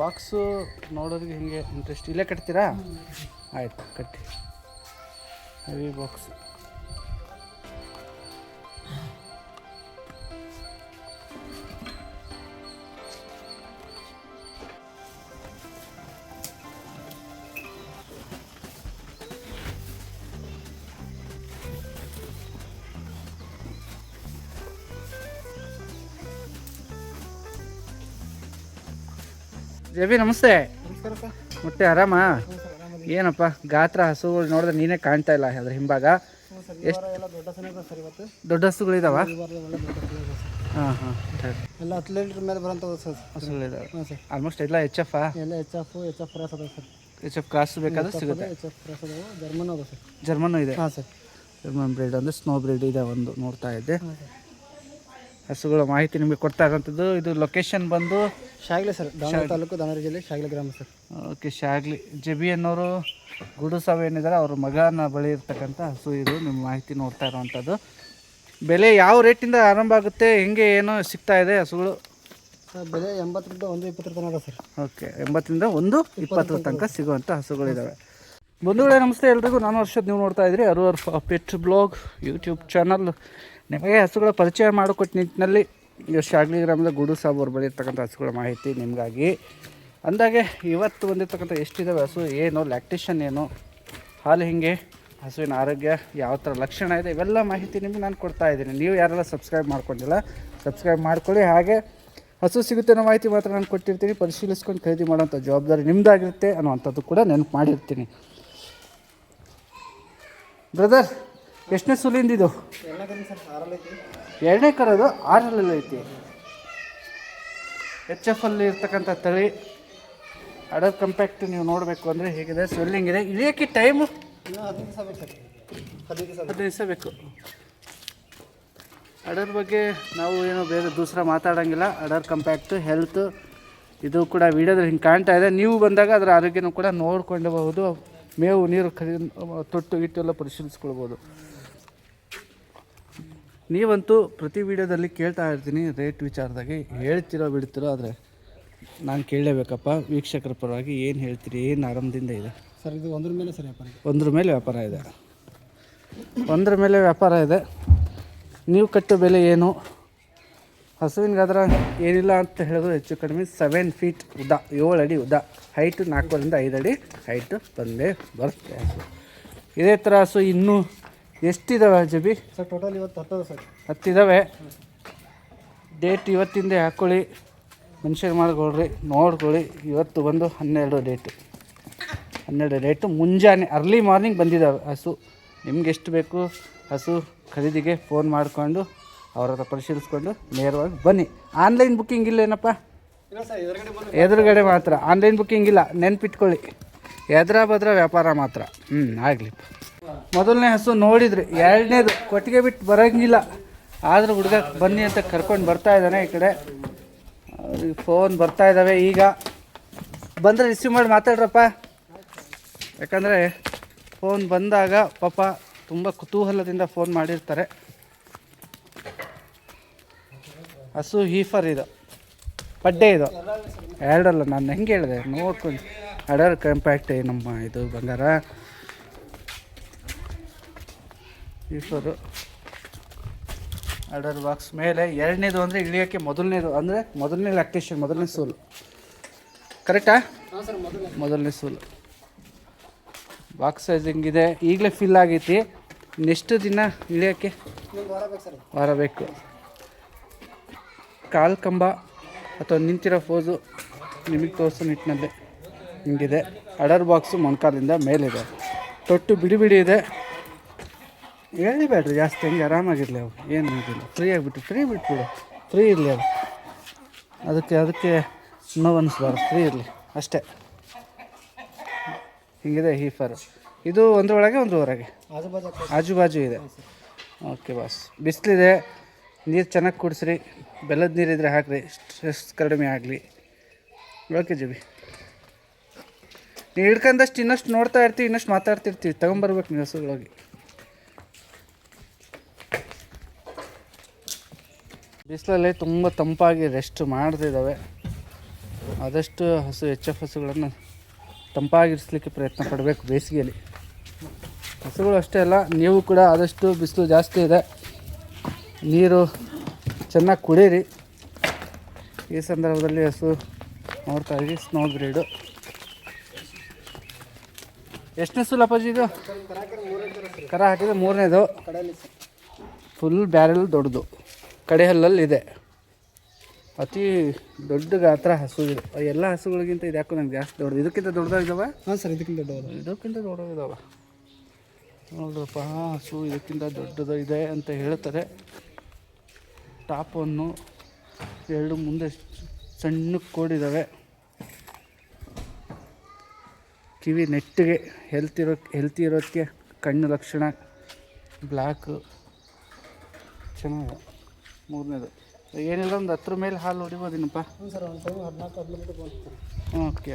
Box ನೋಡೋರಿಗೆ ಹಿಂಗೆ interest ಇಲ್ಲೇ ಕಟ್ತೀರಾ? ಆಯಿತು ಕಟ್ಟಿ. Heavy box. ಜಬಿ ನಮಸ್ತೆ. ಮತ್ತೆ ಆರಾಮ? ಏನಪ್ಪ ಗಾತ್ರ ಹಸುಗಳು ನೋಡಿದ್ರೆ ನೀನೇ ಕಾಣ್ತಾ ಇಲ್ಲ ಅದ್ರ ಹಿಂಭಾಗ. ಎಷ್ಟು ದೊಡ್ಡ ಹಸುಗಳಿದಾವ? ಹಾಂ ಹಾಂ ಎಲ್ಲ 10 ಲೀಟ್ರ್ ಮೇಲೆ ಬರೋಂಥ ಹಸುಗಳಿದಾವೆ. ಆಲ್ಮೋಸ್ಟ್ ಎಲ್ಲ ಎಚ್ ಎಫ್ ಕ್ರಾಸ್ ಅದಾವೆ ಸರ್. ಎಚ್ ಎಫ್ ಕ್ರಾಸ್ ಬೇಕಾದ್ರೆ ಸಿಗುತ್ತೆ. ಕ್ರಾಸ್ ಅದಾವೆ, ಜರ್ಮನ್ ಅದಾವೆ ಸರ್. ಜರ್ಮನ್ನು ಇದೆ. ಹಾಂ ಸರ್. ಜರ್ಮನ್ ಬ್ರೀಡ್ ಅಂದರೆ ಸ್ನೋ ಬ್ರೀಡ್ ಇದೆ ಒಂದು ನೋಡ್ತಾ ಇದ್ದೆ. ಹಸುಗಳ ಮಾಹಿತಿ ನಿಮಗೆ ಕೊಡ್ತಾ ಇರೋಂಥದ್ದು. ಇದು ಲೊಕೇಶನ್ ಬಂದು ಶಾಗ್ಲಿ ಸರ್, ದಾವಣಗೆರೆ ತಾಲೂಕು, ದಾವಣಗೆರೆ ಜಿಲ್ಲೆ, ಶಾಗ್ಲಿ ಗ್ರಾಮ ಸರ್. ಓಕೆ, ಶಾಗ್ಲಿ. ಜಬಿ ಅನ್ನೋರು ಗುಡುಸಾವ್ ಏನಿದ್ದಾರೆ ಅವ್ರ ಮಗನ ಬಳಿ ಇರ್ತಕ್ಕಂಥ ಹಸು. ಇದು ನಿಮ್ಮ ಮಾಹಿತಿ ನೋಡ್ತಾ ಇರೋವಂಥದ್ದು. ಬೆಲೆ ಯಾವ ರೇಟಿಂದ ಆರಂಭ ಆಗುತ್ತೆ, ಹೆಂಗೆ ಏನೋ ಸಿಗ್ತಾ ಇದೆ ಹಸುಗಳು? ಸರ್ ಬೆಲೆ 80ರಿಂದ 120 ತನಕ ಅದ ಸರ್. ಓಕೆ, 80ರಿಂದ 120 ತನಕ ಸಿಗುವಂಥ ಹಸುಗಳಿದ್ದಾವೆ. ಬಂಧುಗಳೇ ನಮಸ್ತೆ ಎಲ್ರಿಗೂ. ನಾನು ಹರ್ಷದ್, ನೀವು ನೋಡ್ತಾ ಇದ್ರಿ ಪೆಟ್ ಬ್ಲಾಗ್ ಯೂಟ್ಯೂಬ್ ಚಾನಲ್. ನಿಮಗೆ ಹಸುಗಳ ಪರಿಚಯ ಮಾಡಿಕೊಟ್ಟು ನಿಟ್ಟಿನಲ್ಲಿ ಶಾಗ್ಲಿ ಗ್ರಾಮದ ಗುಡು ಸಾಬ್ ಅವ್ರು ಬಂದಿರ್ತಕ್ಕಂಥ ಹಸುಗಳ ಮಾಹಿತಿ ನಿಮಗಾಗಿ. ಅಂದಾಗೆ ಇವತ್ತು ಬಂದಿರ್ತಕ್ಕಂಥ ಎಷ್ಟಿದ್ದಾವೆ ಹಸು, ಏನು ಲ್ಯಾಕ್ಟೇಷನ್, ಏನು ಹಾಲು, ಹಿಂಗೆ ಹಸುವಿನ ಆರೋಗ್ಯ ಯಾವ ಥರ ಲಕ್ಷಣ ಇದೆ, ಇವೆಲ್ಲ ಮಾಹಿತಿ ನಿಮ್ಗೆ ನಾನು ಕೊಡ್ತಾ ಇದ್ದೀನಿ. ನೀವು ಯಾರೆಲ್ಲ ಸಬ್ಸ್ಕ್ರೈಬ್ ಮಾಡ್ಕೊಂಡಿಲ್ಲ ಸಬ್ಸ್ಕ್ರೈಬ್ ಮಾಡ್ಕೊಳ್ಳಿ. ಹಾಗೆ ಹಸು ಸಿಗುತ್ತೆ ಅನ್ನೋ ಮಾಹಿತಿ ಮಾತ್ರ ನಾನು ಕೊಟ್ಟಿರ್ತೀನಿ. ಪರಿಶೀಲಿಸ್ಕೊಂಡು ಖರೀದಿ ಮಾಡೋಂಥ ಜವಾಬ್ದಾರಿ ನಿಮ್ಮದಾಗಿರುತ್ತೆ ಅನ್ನೋವಂಥದ್ದು ಕೂಡ ನೆನಪು ಮಾಡಿರ್ತೀನಿ. ಬ್ರದರ್, ಎಷ್ಟನೇ ಸುಲಿಂದಿದು? ಎರಡನೇ ಕರೋದು 6 ಐತಿ. ಎಚ್ ಎಫ್ ಅಲ್ಲಿ ಇರ್ತಕ್ಕಂಥ ತಳಿ. ಅಡರ್ ಕಂಪ್ಯಾಕ್ಟ್ ನೀವು ನೋಡಬೇಕು ಅಂದರೆ ಹೇಗಿದೆ, ಸ್ವೆಲ್ಲಿಂಗ್ ಇದೆ. ಇಳಿಯೋಕ್ಕೆ ಟೈಮು 15 ದಿವಸ ಬೇಕು. ಅಡರ್ ಬಗ್ಗೆ ನಾವು ಏನೋ ಬೇರೆ ದೂಸರ ಮಾತಾಡೋಂಗಿಲ್ಲ. ಅಡರ್ ಕಂಪ್ಯಾಕ್ಟು, ಹೆಲ್ತ್, ಇದು ಕೂಡ ವೀಡಿಯೋದಲ್ಲಿ ಹಿಂಗೆ ಕಾಣ್ತಾ ಇದೆ. ನೀವು ಬಂದಾಗ ಅದರ ಆರೋಗ್ಯನೂ ಕೂಡ ನೋಡ್ಕೊಳ್ಳಬಹುದು. ಮೇವು, ನೀರು ತೊಟ್ಟು ಗಿಟ್ಟೆಲ್ಲ ಪರಿಶೀಲಿಸ್ಕೊಳ್ಬೋದು. ನೀವಂತೂ ಪ್ರತಿ ವಿಡಿಯೋದಲ್ಲಿ ಕೇಳ್ತಾ ಇರ್ತೀನಿ ರೇಟ್ ವಿಚಾರದಾಗಿ. ಹೇಳ್ತಿರೋ ಬಿಡ್ತಿರೋ, ಆದರೆ ನಾನು ಕೇಳಲೇಬೇಕಪ್ಪ. ವೀಕ್ಷಕರ ಪರವಾಗಿ ಏನು ಹೇಳ್ತೀರಿ, ಏನು ಆರಂಭದಿಂದ ಇದೆ ಸರ್? ಇದು ಒಂದ್ರ ಮೇಲೆ ಸರ್ ವ್ಯಾಪಾರ, ಒಂದ್ರ ಮೇಲೆ ವ್ಯಾಪಾರ ಇದೆ. ಒಂದ್ರ ಮೇಲೆ ವ್ಯಾಪಾರ ಇದೆ. ನೀವು ಕಟ್ಟೋ ಬೆಲೆ ಏನು? ಹಸುವಿನಗಾದ್ರೆ ಏನಿಲ್ಲ ಅಂತ ಹೇಳಿದ್ರು ಹೆಚ್ಚು ಕಡಿಮೆ 7 ಫೀಟ್ ಉದ್ದ, 7 ಅಡಿ ಉದ್ದ. ಹೈಟು 4ರಿಂದ 5 ಅಡಿ ಹೈಟು ಬಂದೇ ಬರುತ್ತೆ ಹಸು. ಇದೇ ಥರ ಹಸು ಇನ್ನೂ ಎಷ್ಟಿದ್ದಾವೆ ಜಬಿ? ಸರ್ ಟೋಟಲ್ ಇವತ್ತು 10 ಸರ್. 10 ಇದ್ದಾವೆ. ಡೇಟ್ ಇವತ್ತಿಂದೇ ಹಾಕ್ಕೊಳ್ಳಿ, ಮೆನ್ಷನ್ ಮಾಡ್ಕೊಳ್ರಿ, ನೋಡ್ಕೊಳ್ಳಿ. ಇವತ್ತು ಬಂದು 12 ಡೇಟು ಮುಂಜಾನೆ ಅರ್ಲಿ ಮಾರ್ನಿಂಗ್ ಬಂದಿದ್ದಾವೆ ಹಸು. ನಿಮ್ಗೆ ಎಷ್ಟು ಬೇಕು ಹಸು ಖರೀದಿಗೆ ಫೋನ್ ಮಾಡಿಕೊಂಡು ಅವ್ರ ಹತ್ರ ಪರಿಶೀಲಿಸ್ಕೊಂಡು ನೇರವಾಗಿ ಬನ್ನಿ. ಆನ್ಲೈನ್ ಬುಕ್ಕಿಂಗ್ ಇಲ್ಲ ಏನಪ್ಪ? ಎದುರುಗಡೆ ಮಾತ್ರ, ಆನ್ಲೈನ್ ಬುಕ್ಕಿಂಗ್ ಇಲ್ಲ, ನೆನ್ಪಿಟ್ಕೊಳ್ಳಿ. ಎದ್ರ ಬದ್ರ ವ್ಯಾಪಾರ ಮಾತ್ರ. ಆಗಲಿ. ಮೊದಲನೇ ಹಸು ನೋಡಿದ್ರಿ, ಎರಡನೇದು ಕೊಟ್ಟಿಗೆ ಬಿಟ್ಟು ಬರೋಂಗಿಲ್ಲ. ಆದರೂ ಹುಡುಗ ಬನ್ನಿ ಅಂತ ಕರ್ಕೊಂಡು ಬರ್ತಾ ಇದ್ದಾನೆ. ಈ ಕಡೆ ಅವ್ರಿಗೆ ಫೋನ್ ಬರ್ತಾ ಇದ್ದಾವೆ. ಈಗ ಬಂದರೆ ರಿಸೀವ್ ಮಾಡಿ ಮಾತಾಡ್ರಪ್ಪ. ಯಾಕಂದರೆ ಫೋನ್ ಬಂದಾಗ ಪಾಪ ತುಂಬ ಕುತೂಹಲದಿಂದ ಫೋನ್ ಮಾಡಿರ್ತಾರೆ. ಹಸು ಹೀಫರ್ ಇದು, ಪಡ್ಡೆ ಇದು. ಎರಡಲ್ಲ, ನಾನು ಹೆಂಗೆ ಹೇಳಿದೆ ನೋಡ್ಕೊಂಡು. ಅಡರ್ ಕಂಪ್ಯಾಕ್ಟ್ ನಮ್ಮ ಇದು ಬಂಗಾರ. ಹೀಫರು ಅಡರ್ ಬಾಕ್ಸ್ ಮೇಲೆ. ಎರಡನೇದು ಅಂದರೆ ಇಳಿಯೋಕ್ಕೆ ಮೊದಲನೇದು, ಅಂದರೆ ಮೊದಲನೇ ಲ್ಯಾಕ್ಟೇಷನ್, ಮೊದಲನೇ ಸೂಲು. ಕರೆಕ್ಟಾ? ಮೊದಲನೇ ಸೂಲು. ಬಾಕ್ಸ್ ಸೈಜಿಂಗ್ ಇದೆ. ಈಗಲೇ ಫಿಲ್ ಆಗೈತಿ. ನೆಕ್ಸ್ಟ್ ದಿನ ಇಳಿಯೋಕ್ಕೆ ವಾರ ಬೇಕು. ಕಾಲು ಕಂಬ ಅಥವಾ ನಿಂತಿರೋ ಫೋಸು ನಿಮಗೆ ತೋರಿಸೋ ನಿಟ್ಟಿನಲ್ಲಿ ಹಿಂಗಿದೆ. ಅಡರ್ ಬಾಕ್ಸು ಮೊಣಕಾಲಿಂದ ಮೇಲಿದೆ. ತೊಟ್ಟು ಬಿಡಿ ಬಿಡಿ ಇದೆ. ಹೇಳಿಬೇಡ್ರಿ ಜಾಸ್ತಿ, ಹಂಗೆ ಆರಾಮಾಗಿರಲಿ. ಅವು ಏನು ಇದಿಲ್ಲ, ಫ್ರೀ ಬಿಟ್ಬಿಡು. ಫ್ರೀ ಇರಲಿ ಅದು. ಅದಕ್ಕೆ ನೋವು ಅನ್ನಿಸ್ಬಾರ್ದು, ಫ್ರೀ ಇರಲಿ ಅಷ್ಟೇ. ಹಿಂಗಿದೆ ಹೀಫರ್. ಇದು ಒಂದರೊಳಗೆ ಒಂದು ಹೊರಗೆ ಆಜು ಬಾಜು ಇದೆ. Okay boss. ಬಿಸಿಲಿದೆ, ನೀರು ಚೆನ್ನಾಗಿ ಕುಡಿಸ್ರಿ. ಬೆಲ್ಲದ ನೀರಿದ್ರೆ ಹಾಕಿರಿ, ಸ್ಟ್ರೆಸ್ ಕಡಿಮೆ ಆಗಲಿ. ಓಕೆ ಜಬಿ. ನೀವು ಹಿಡ್ಕೊಂಡಷ್ಟು ಇನ್ನಷ್ಟು ನೋಡ್ತಾ ಇರ್ತೀವಿ, ಇನ್ನಷ್ಟು ಮಾತಾಡ್ತಿರ್ತೀವಿ. ತೊಗೊಂಬರ್ಬೇಕು ನೀವು ಹಸುಗಳೋಗಿ. ಬಿಸಿಲಲ್ಲಿ ತುಂಬ ತಂಪಾಗಿ ರೆಸ್ಟ್ ಮಾಡ್ತಿದ್ದಾವೆ. ಆದಷ್ಟು ಹಸು ಎಚ್ ಎಫ್ ಹಸುಗಳನ್ನು ತಂಪಾಗಿರಿಸ್ಲಿಕ್ಕೆ ಪ್ರಯತ್ನ ಪಡಬೇಕು ಬೇಸಿಗೆಯಲ್ಲಿ. ಹಸುಗಳು ಅಷ್ಟೇ ಅಲ್ಲ, ನೀವು ಕೂಡ ಆದಷ್ಟು ಬಿಸಿಲು ಜಾಸ್ತಿ ಇದೆ, ನೀರು ಚೆನ್ನಾಗಿ ಕುಡೀರಿ. ಈ ಸಂದರ್ಭದಲ್ಲಿ ಹಸು ನೋಡ್ತಾ ಇದ್ದೀವಿ ಸ್ನೋ ಬ್ರೀಡು. ಎಷ್ಟನೇ ಸೂಲು ಅಪ್ಪಾಜಿ ಇದು? ಕರ ಹಾಕಿದ್ರೆ 3ನೇದು. ಫುಲ್ ಬ್ಯಾರೆಲ್ ದೊಡ್ಡದು, ಕಡೆ ಹಲ್ಲಲ್ಲಿ ಇದೆ. ಅತಿ ದೊಡ್ಡ ಗಾತ್ರ ಹಸು ಇದೆ. ಎಲ್ಲ ಹಸುಗಳಿಗಿಂತ ಇದು ಯಾಕೋ ನಂಗೆ ಜಾಸ್ತಿ ದೊಡ್ಡದು. ಇದಕ್ಕಿಂತ ದೊಡ್ಡದಾಗಿದ್ದಾವೆ? ಹಾಂ ಸರ್, ಇದಕ್ಕಿಂತ ದೊಡ್ಡದು. ಇದಕ್ಕಿಂತ ದೊಡ್ಡದಾಗಿದ್ದಾವೆ ನೋಡ್ರಪ್ಪ. ಹಸು ಇದಕ್ಕಿಂತ ದೊಡ್ಡದು ಇದೆ ಅಂತ ಹೇಳ್ತಾರೆ. ಟಾಪನ್ನು 2 ಮುಂದೆ ಸಣ್ಣಕ್ಕೆ ಕೋಡಿದ್ದಾವೆ. ಕಿವಿ ನೆಟ್ಟಿಗೆ ಹೆಲ್ತಿ ಇರೋದಕ್ಕೆ ಕಣ್ಣು ಲಕ್ಷಣ ಬ್ಲ್ಯಾಕು ಚೆನ್ನಾಗಿದೆ. 3ನೇದು ಏನಿಲ್ಲ, ಒಂದು 10 ಮೇಲೆ ಹಾಲು ಹೊಡಿಬೋದೇನಪ್ಪ? ಹ್ಞೂ ಸರ್, ಒಂದು ಟೈಮ್ 14-15 ಬಂತು. ಓಕೆ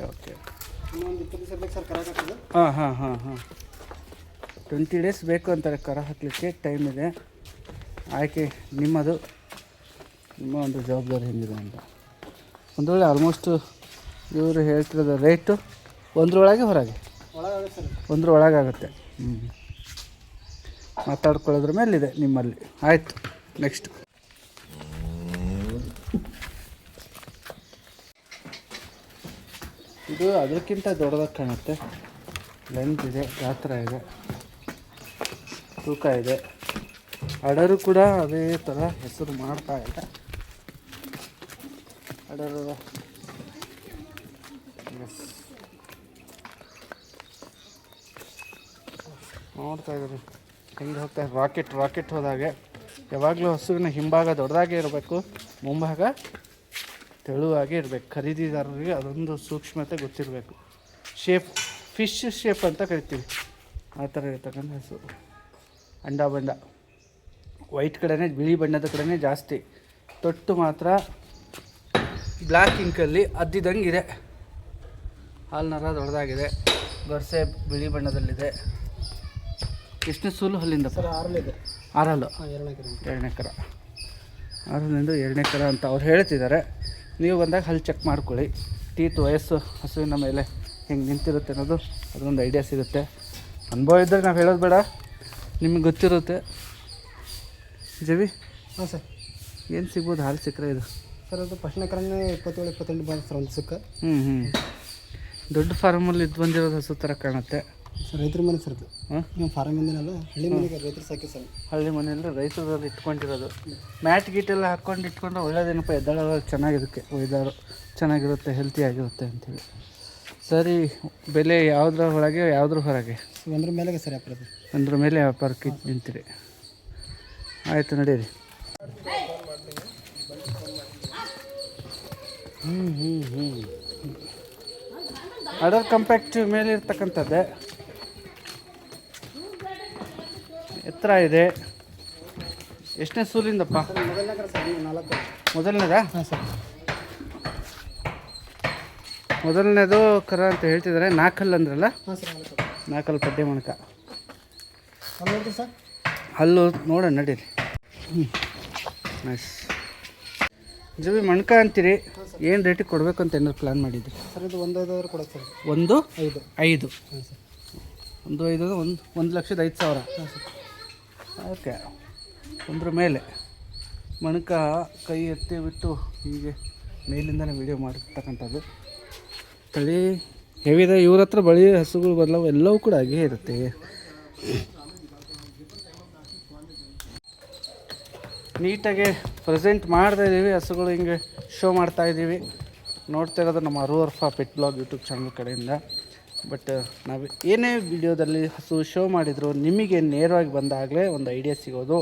ಇನ್ನೊಂದು 20 ದಿವಸ ಬೇಕು ಸರ್ ಕರ ಹಾಕೋದು. ಹಾಂ 20 ಡೇಸ್ ಬೇಕು ಅಂತಾರೆ ಕರ ಹಾಕಲಿಕ್ಕೆ. ಟೈಮ್ ಇದೆ. ಆಯ್ಕೆ ನಿಮ್ಮದು, ನಿಮ್ಮ ಒಂದು ಜವಾಬ್ದಾರಿ ಹೆಂಗಿದೆ ಅಂತ. ಒಂದು ವೇಳೆ ಆಲ್ಮೋಸ್ಟ್ ಇವರು ಹೇಳ್ತಿರೋದು ರೇಟು 1 ಹೊರಗೆ ಒಳಗಾಗುತ್ತೆ ಸರ್. 1 ಒಳಗಾಗುತ್ತೆ. ಮಾತಾಡ್ಕೊಳ್ಳೋದ್ರ ಮೇಲಿದೆ ನಿಮ್ಮಲ್ಲಿ. ಆಯಿತು, ನೆಕ್ಸ್ಟ್. ಇದು ಅದಕ್ಕಿಂತ ದೊಡ್ಡದಾಗಿ ಕಾಣುತ್ತೆ. ಲೆಂತ್ ಇದೆ, ಗಾತ್ರ ಇದೆ, ತೂಕ ಇದೆ. ಅಡರು ಕೂಡ ಅದೇ ಥರ ಹೆಸರು ಮಾಡ್ತಾ ಇದೆ. ಅಡರು ನೋಡ್ತಾ ಇದ್ದೀರಿ ಹೆಂಗೆ ಹೋಗ್ತಾ ಇದೆ. ರಾಕೆಟ್ ಹೋದಾಗೆ. ಯಾವಾಗಲೂ ಹಸುವಿನ ಹಿಂಭಾಗ ದೊಡ್ಡದಾಗೇ ಇರಬೇಕು, ಮುಂಭಾಗ ತೆಳುವಾಗೇ ಇರಬೇಕು. ಖರೀದಿದಾರರಿಗೆ ಅದೊಂದು ಸೂಕ್ಷ್ಮತೆ ಗೊತ್ತಿರಬೇಕು. ಫಿಶ್ ಶೇಪ್ ಅಂತ ಕರಿತೀವಿ, ಆ ಥರ ಇರ್ತಕ್ಕಂಥ ಹಸು. ಅಂಡ ಬಂಡ ವೈಟ್ ಕಡೆನೇ, ಬಿಳಿ ಬಣ್ಣದ ಕಡೆನೇ ಜಾಸ್ತಿ. ತೊಟ್ಟು ಮಾತ್ರ ಬ್ಲ್ಯಾಕ್ ಇಂಕಲ್ಲಿ ಅದ್ದಿದಂಗಿದೆ. ಹಾಲ್ನರ ದೊಡ್ಡದಾಗಿದೆ, ಗೊರಸೆ ಬಿಳಿ ಬಣ್ಣದಲ್ಲಿದೆ. ಎಷ್ಟನೇ ಸೂಲು ಹಲ್ಲಿಂದ? ಸರ್ 6 ಆರಲ್ಲು. 2ನೇ ಕರ. 6ನೇದು 2ನೇ ಕರ ಅಂತ ಅವ್ರು ಹೇಳ್ತಿದ್ದಾರೆ. ನೀವು ಬಂದಾಗ ಹಲ್ಲು ಚೆಕ್ ಮಾಡ್ಕೊಳ್ಳಿ. ಟೀತ್ ವಯಸ್ಸು ಹಸುವಿನ ಮೇಲೆ ಹೆಂಗೆ ನಿಂತಿರುತ್ತೆ ಅನ್ನೋದು ಅದೊಂದು ಐಡಿಯಾ ಸಿಗುತ್ತೆ. ಅನುಭವ ಇದ್ದರೆ ನಾವು ಹೇಳೋದು ಬೇಡ, ನಿಮಗೆ ಗೊತ್ತಿರುತ್ತೆ. ಜವಿ? ಹಾಂ ಸರ್. ಏನು ಸಿಗ್ಬೋದು ಹಾಲು ಸಿಕ್ಕರೆ ಇದು? ಸರ್ ಅದು ಫಸ್ಟ್ನೇ ಕರನೇ 27-28 ಬಂದು ಸರ್ ಒಂದು ಸುಕ್ಕ. ದೊಡ್ಡ ಫಾರ್ಮಲ್ಲಿ ಇದು ಬಂದಿರೋದು ಹಸು ಥರ ಕಾಣುತ್ತೆ. ಸರ್ ರೈತರ ಮನೆ ಸರ್ ಇದು. ನಮ್ಮ ಫಾರಮ್ ಇಂದನಲ್ಲ, ಹಳ್ಳಿ ಮನೆಗೆ ರೈತರು ಸಾಕಿ ಸರ್. ಹಳ್ಳಿ ಮನೆಯಲ್ಲಿ ರೈತರಲ್ಲಿ ಇಟ್ಕೊಂಡಿರೋದು. ಮ್ಯಾಟ್ ಗೀಟೆಲ್ಲ ಹಾಕ್ಕೊಂಡು ಇಟ್ಕೊಂಡ್ರೆ ಒಳ್ಳೇದೇನಪ್ಪ, ಎದ್ದೇಳೋವಾಗ ಚೆನ್ನಾಗಿರುತ್ತೆ, ಒಯ್ದಾರು ಚೆನ್ನಾಗಿರುತ್ತೆ, ಹೆಲ್ತಿಯಾಗಿರುತ್ತೆ ಅಂಥೇಳಿ. ಸರಿ, ಬೆಲೆ ಯಾವುದ್ರ ಒಳಗೆ ಯಾವುದ್ರ ಹೊರಗೆ? 1 ಮೇಲೆ ಸರ್ ವ್ಯಾಪಾರ. 1 ಮೇಲೆ ವ್ಯಾಪಾರಕ್ಕೆ ನಿಂತಿರಿ. ಆಯಿತು, ನಡೀರಿ. ಅಡರ್ ಕಂಪ್ಯಾಕ್ಟ್ ಮೇಲೆ ಇರ್ತಕ್ಕಂಥದ್ದೇ. ಎತ್ತರ ಇದೆ. ಎಷ್ಟನೇ ಸೂಲಿಂದಪ್ಪ? ಮೊದಲನೇದಾ? ಹಾಂ ಸರ್. ಮೊದಲನೇದು ಕರ ಅಂತ ಹೇಳ್ತಿದ್ದಾರೆ. 4 ಹಲ್ಲು ಅಂದ್ರಲ್ಲ? ಹಾಂ ಸರ್. 4 ಹಲ್ಲು ಪಡ್ಡೆ ಮಣಕ. ನೋಡಿರಿ ಸರ್, ಹಲ್ಲು ನೋಡೋಣ, ನಡೀರಿ. ನೈಸ್. ಜವಿ ಮಣ್ಕ ಅಂತೀರಿ, ಏನು ರೇಟಿಗೆ ಕೊಡಬೇಕು ಅಂತ ಏನಾದ್ರು ಪ್ಲ್ಯಾನ್ ಮಾಡಿದ್ರಿ? ಸರ್ ಇದು 1,500 ಕೊಡೋದು ಸರ್. 1,500? ಹಾಂ ಸರ್. 1,500 1,05,000. ಹಾಂ ಸರ್. ಓಕೆ. 1 ಮೇಲೆ ಮಣಕ ಕೈ ಎತ್ತಿ ಬಿಟ್ಟು ಹೀಗೆ ಮೇಲಿಂದನೇ ವಿಡಿಯೋ ಮಾಡಿರ್ತಕ್ಕಂಥದ್ದು. ತಳಿ ಹೆವಿದೆ. ಇವ್ರ ಹತ್ರ ಬಳಿ ಹಸುಗಳು ಬದಲಾವು ಎಲ್ಲವೂ ಕೂಡ ಹಾಗೇ ಇರುತ್ತೆ. ನೀಟಾಗಿ ಪ್ರೆಸೆಂಟ್ ಮಾಡ್ತಾಯಿದ್ದೀವಿ. ಹಸುಗಳು ಹಿಂಗೆ ಶೋ ಮಾಡ್ತಾಯಿದ್ದೀವಿ. ನೋಡ್ತಾ ಇರೋದು ನಮ್ಮ ಅರುವರ್ಫಾ ಪೆಟ್ ಬ್ಲಾಗ್ ಯೂಟ್ಯೂಬ್ ಚಾನಲ್ ಕಡೆಯಿಂದ. ಬಟ್ ನಾವು ಏನೇ ವಿಡಿಯೋದಲ್ಲಿ ಹಸು ಶೋ ಮಾಡಿದ್ರು ನಿಮಗೆ ನೇರವಾಗಿ ಬಂದಾಗಲೇ ಒಂದು ಐಡಿಯಾ ಸಿಗೋದು,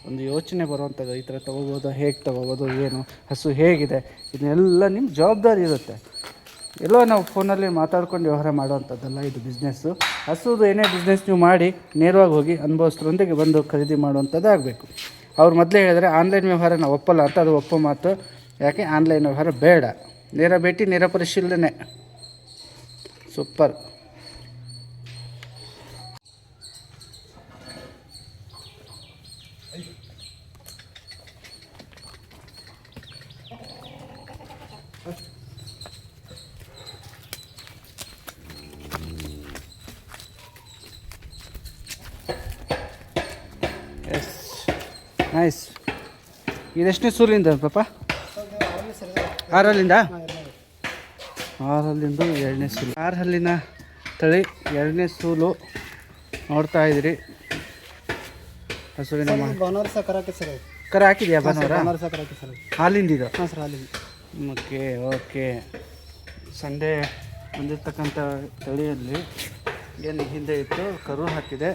ಒಂದು ಯೋಚನೆ ಬರುವಂಥದ್ದು. ಈ ಥರ ತೊಗೋಬೋದು, ಹೇಗೆ ತೊಗೋಬೋದು, ಏನು ಹಸು ಹೇಗಿದೆ, ಇದನ್ನೆಲ್ಲ ನಿಮ್ಮ ಜವಾಬ್ದಾರಿ ಇರುತ್ತೆ. ಎಲ್ಲೋ ನಾವು ಫೋನಲ್ಲಿ ಮಾತಾಡ್ಕೊಂಡು ವ್ಯವಹಾರ ಮಾಡುವಂಥದ್ದಲ್ಲ ಇದು ಬಿಸ್ನೆಸ್ಸು. ಹಸುದು ಏನೇ ಬಿಸ್ನೆಸ್ ನೀವು ಮಾಡಿ ನೇರವಾಗಿ ಹೋಗಿ ಅನುಭವಸ್ಥರೊಂದಿಗೆ ಬಂದು ಖರೀದಿ ಮಾಡುವಂಥದ್ದು ಆಗಬೇಕು. ಅವ್ರು ಮೊದಲೇ ಹೇಳಿದ್ರೆ ಆನ್ಲೈನ್ ವ್ಯವಹಾರ ನಾವು ಒಪ್ಪಲ್ಲ ಅಂತ, ಅದು ಒಪ್ಪೋ ಮಾತು. ಯಾಕೆ? ಆನ್ಲೈನ್ ವ್ಯವಹಾರ ಬೇಡ, ನೇರ ಭೇಟಿ, ನೇರ ಪರಿಶೀಲನೆ. So super. Yes, nice. ಇದೆಷ್ಟನೇ ಸೂಲಿಂದ ಪಾಪ? 6 6 2ನೇ ಸೂಲು. 6 ಹಲ್ಲಿನ ತಳಿ 2ನೇ ಸೂಲು ನೋಡ್ತಾ ಇದ್ದೀರಿ. ಹಸುವಿನ ಭಾನುವಾರ ಸಹ ಕರಾಕಿ ಸರ್. ಕರ ಹಾಕಿದೆಯಾ ಭಾನುವಾರ? ಭಾನುವಾರ ಸಹ ಕರಾಕಿ ಸರ್. ಹಾಲಿಂದ ಇದು? ಹಾಂ ಸರ್, ಹಾಲಿಂದ. Okay okay. ಸಂಡೇ ಬಂದಿರ್ತಕ್ಕಂಥ ತಳಿಯಲ್ಲಿ ಏನು ಹಿಂದೆ ಇತ್ತು, ಕರು ಹಾಕಿದೆ.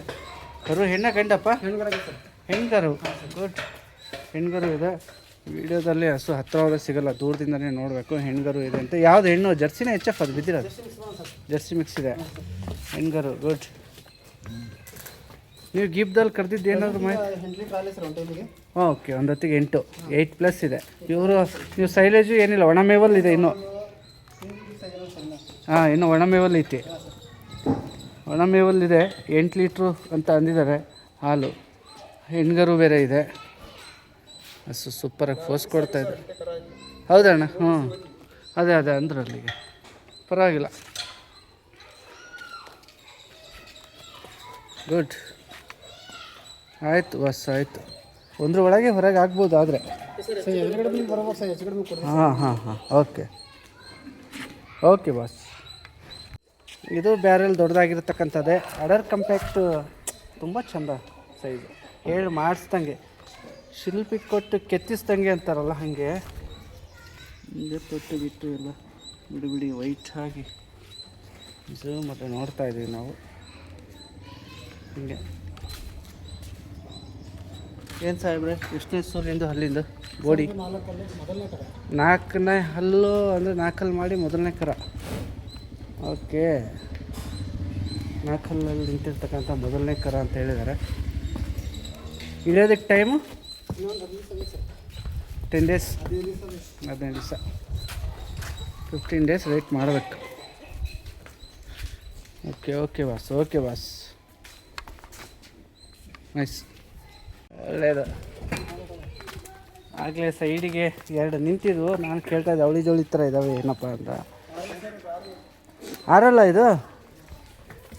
ಕರು ಹೆಣ್ಣ ಗಂಡಪ್ಪ? ಹೆಣ್ಗರಾಕಿ ಸರ್. ಹೆಣ್ಗರು. ಗುಡ್. ಹೆಣ್ಗರು ಇದೆ. ವಿಡಿಯೋದಲ್ಲಿ ಹಸು ಹತ್ರ ಹೋದ್ರೆ ಸಿಗಲ್ಲ, ದೂರದಿಂದನೇ ನೋಡಬೇಕು. ಹೆಣ್ಗರು ಇದೆ ಅಂತ. ಯಾವ್ದು ಹೆಣ್ಣು? ಜರ್ಸಿನ ಎಚ್ ಎಫ್ ಅದು ಬಿದ್ದಿರೋದು? ಜರ್ಸಿ ಮಿಕ್ಸ್ ಇದೆ. ಹೆಣ್ಗರು. ಗುಡ್. ನೀವು ಗಿಫ್ದಲ್ಲಿ ಕರೆದಿದ್ದು ಏನಾದರೂ ಹೆಂಡ್ಲಿ ಟ್ರಾಲಿ ಸರ್ ಒಂದು ಟೈಮಿಗೆ. ಓಕೆ, ಒಂದು ಹೊತ್ತಿಗೆ 8+ ಇದೆ. ಇವರು ನೀವು ಸೈಲೇಜು ಏನಿಲ್ಲ, ಒಣಮೇವಲ್ ಇದೆ ಇನ್ನೂ? ಹಾಂ, ಇನ್ನು ಒಣಮೇವಲ್ ಐತಿ. ಒಣಮೇವಲ್ಲಿದೆ. 8 ಲೀಟ್ರು ಅಂತ ಅಂದಿದ್ದಾರೆ ಹಾಲು. ಹೆಣ್ಗರು ಬೇರೆ ಇದೆ. ಹಸು ಸೂಪರಾಗಿ ಫೋರ್ಸ್ ಕೊಡ್ತಾ ಇದೆ. ಹೌದಣ್ಣ? ಹ್ಞೂ, ಅದೇ ಅಂದ್ರೆ ಅಲ್ಲಿಗೆ ಪರವಾಗಿಲ್ಲ. ಗುಡ್. ಆಯಿತು ಬಸ್, ಆಯಿತು. ಒಂದ್ರ ಒಳಗೆ ಹೊರಗೆ ಆಗ್ಬೋದು ಆದರೆ. ಹಾಂ, ಓಕೆ ಓಕೆ ಬಾಸ್. ಇದು ಬ್ಯಾರೆಲ್ ದೊಡ್ಡದಾಗಿರ್ತಕ್ಕಂಥದ್ದೇ. ಅಡರ್ ಕಂಪ್ಯಾಕ್ಟು ತುಂಬ ಚಂದ ಸೈಜು. ಹೇಳಿ ಮಾಡಿಸ್ದಂಗೆ, ಶಿಲ್ಪಿ ಕೊಟ್ಟು ಕೆತ್ತಿಸ್ದಂಗೆ ಅಂತಾರಲ್ಲ ಹಾಗೆ. ಹಿಂಗೆ ತೊಟ್ಟು ಬಿಟ್ಟು ಎಲ್ಲ ಬಿಡಿ ವೈಟ್ ಆಗಿ ಮತ್ತು ನೋಡ್ತಾ ಇದ್ದೀವಿ ನಾವು ಹಿಂಗೆ. ಏನು ಸಾಹೇಬ್ರೆ, ಎಷ್ಟನೇ ಸೂಲಿಂದು ಹಲ್ಲಿಂದು ಬೋಡಿ? 4ನೇ ಹಲ್ಲು ಅಂದರೆ 4 ಹಲ್ಲು ಮಾಡಿ ಮೊದಲನೇ ಕರ. ಓಕೆ, 4 ಹಲ್ಲಲ್ಲಿ ನಿಂತಿರ್ತಕ್ಕಂಥ ಮೊದಲನೇ ಕರ ಅಂತ ಹೇಳಿದ್ದಾರೆ. ಇಳಿಯೋದಕ್ಕೆ ಟೈಮು 10 ಡೇಸ್, 15 ದಿವಸ, 15 ಡೇಸ್ ವೆಯ್ಟ್ ಮಾಡಬೇಕು. Okay boss, okay boss. Nice, ಒಳ್ಳೆಯದು. ಆಗಲೇ ಸೈಡಿಗೆ 2 ನಿಂತಿದ್ವು. ನಾನು ಕೇಳ್ತಾ ಇದ್ದೆ ಅವಳಿ ಜೋಳಿ ಥರ ಇದ್ದಾವೆ ಏನಪ್ಪ ಅಂತ. ಆರಲ್ಲ ಇದು?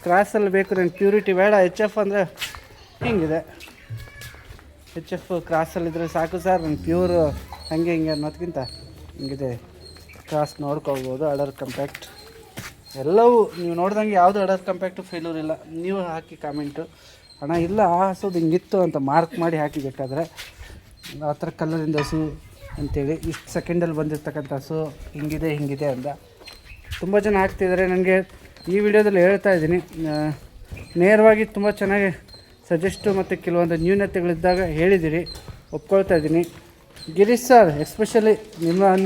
ಕ್ರಾಸಲ್ಲಿ ಬೇಕು ನನಗೆ, ಪ್ಯೂರಿಟಿ ಬೇಡ. ಎಚ್ ಎಫ್ ಅಂದರೆ ಹಿಂಗಿದೆ. ಎಚ್ ಎಫ್ ಕ್ರಾಸಲ್ಲಿದ್ದರೆ ಸಾಕು ಸರ್, ನಾನು ಪ್ಯೂರ್ ಹಾಗೆ ಹಿಂಗೆ ಅನ್ನೋದಕ್ಕಿಂತ ಹಿಂಗಿದೆ. ಕ್ರಾಸ್ ನೋಡ್ಕೊಳ್ಬೋದು. ಅಡರ್ ಕಂಪ್ಯಾಕ್ಟ್ ಎಲ್ಲವೂ ನೀವು ನೋಡ್ದಂಗೆ ಯಾವುದು ಅಡರ್ ಕಂಪ್ಯಾಕ್ಟು ಫೇಲ್ಯೂರ್ ಇಲ್ಲ. ನೀವು ಹಾಕಿ ಕಾಮೆಂಟು, ಹಣ ಇಲ್ಲ ಆ ಹಸುದು ಹಿಂಗಿತ್ತು ಅಂತ ಮಾರ್ಕ್ ಮಾಡಿ ಹಾಕಿಬೇಕಾದ್ರೆ. ಆ ಥರ ಕಲರಿಂದ ಹಸು ಅಂತೇಳಿ ಇಷ್ಟು ಸೆಕೆಂಡಲ್ಲಿ ಬಂದಿರ್ತಕ್ಕಂಥ ಹಸು ಹಿಂಗಿದೆ ಅಂತ ತುಂಬ ಜನ ಹಾಕ್ತಿದ್ದಾರೆ. ನನಗೆ ಈ ವಿಡಿಯೋದಲ್ಲಿ ಹೇಳ್ತಾ ಇದ್ದೀನಿ, ನೇರವಾಗಿ ತುಂಬ ಚೆನ್ನಾಗಿ ಸಜೆಸ್ಟು ಮತ್ತು ಕೆಲವೊಂದು ನ್ಯೂನತೆಗಳಿದ್ದಾಗ ಹೇಳಿದ್ದೀರಿ, ಒಪ್ಕೊಳ್ತಾ ಇದ್ದೀನಿ. ಗಿರೀಶ್ ಸರ್ ಎಸ್ಪೆಷಲಿ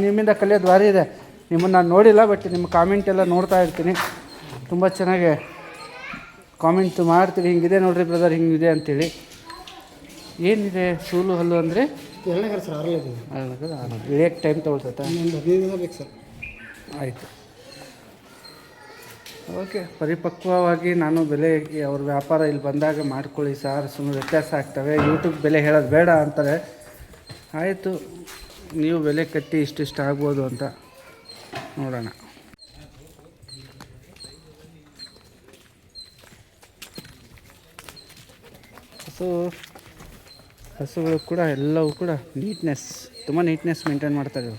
ನಿಮ್ಮಿಂದ ಕಲಿಯೋದು ಭಾರಿ ಇದೆ. ನಿಮ್ಮನ್ನು ನಾನು ನೋಡಿಲ್ಲ, ಬಟ್ ನಿಮ್ಮ ಕಾಮೆಂಟ್ ಎಲ್ಲ ನೋಡ್ತಾ ಇರ್ತೀನಿ. ತುಂಬ ಚೆನ್ನಾಗಿ ಕಾಮೆಂಟ್ ಮಾಡ್ತೀರಿ, ಹಿಂಗಿದೆ ನೋಡ್ರಿ ಬ್ರದರ್, ಹಿಂಗಿದೆ ಅಂತೇಳಿ. ಏನಿದೆ ಸೂಲು ಹಲ್ಲು ಅಂದರೆ? 2ನೇ ಕರ ಸರ್. 6 ಇಳಿಯೋಕ್ಕೆ ಟೈಮ್ ತೊಗೊಳ್ತೈತೆ? 15 ದಿನ ಬೇಕು ಸರ್. ಆಯಿತು, ಓಕೆ. ಪರಿಪಕ್ವವಾಗಿ ನಾನು ಬೆಲೆ ಅವ್ರ ವ್ಯಾಪಾರ ಇಲ್ಲಿ ಬಂದಾಗ ಮಾಡ್ಕೊಳ್ಳಿ ಸಾರ್, ಸುಮ್ಮನೆ ವ್ಯತ್ಯಾಸ ಆಗ್ತವೆ, ಯೂಟ್ಯೂಬ್ ಬೆಲೆ ಹೇಳೋದು ಬೇಡ ಅಂತಾರೆ. ಆಯಿತು, ನೀವು ಬೆಲೆ ಕಟ್ಟಿ ಇಷ್ಟಿಷ್ಟು ಆಗ್ಬೋದು ಅಂತ ನೋಡೋಣ. ಹಸುಗಳು ಕೂಡ ಎಲ್ಲವೂ ಕೂಡ ನೀಟ್ನೆಸ್, ತುಂಬ ನೀಟ್ನೆಸ್ ಮೇಂಟೈನ್ ಮಾಡ್ತಾರೆ.